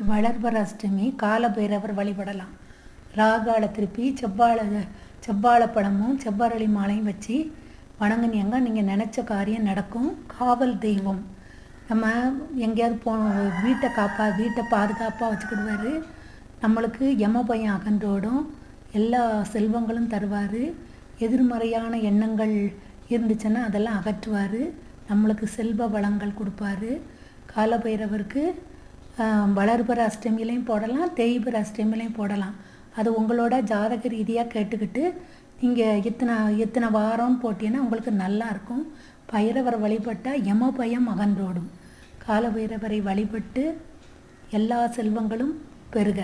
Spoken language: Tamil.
வளர்பிறை அஷ்டமி காலபைரவர் வழிபடலாம். ராகால திருப்பி செவ்வாழைப்பழமும் செவ்வரளி மாலையும் வச்சு வணங்குனீங்க, நீங்கள் நினச்ச காரியம் நடக்கும். காவல் தெய்வம், நம்ம எங்கேயாவது வீட்டை பாதுகாப்பாக வச்சுக்கிடுவார். நம்மளுக்கு யம பயம் அகன்றோடும், எல்லா செல்வங்களும் தருவார். எதிர்மறையான எண்ணங்கள் இருந்துச்சுன்னா அதெல்லாம் அகற்றுவார். நம்மளுக்கு செல்வ வளங்கள் கொடுப்பாரு. காலபைரவருக்கு வளர்பிறை அஷ்டமிலையும் போடலாம், தேய்பிறை அஷ்டமிலையும் போடலாம். அது உங்களோட ஜாதக ரீதியாக கேட்டுக்கிட்டு நீங்கள் எத்தனை வாரம்னு போட்டீங்கன்னா உங்களுக்கு நல்லாயிருக்கும். பைரவரை வழிபட்டால் யம பயம் அகன்றோடும். காலபைரவரை வழிபட்டு எல்லா செல்வங்களும் பெருக.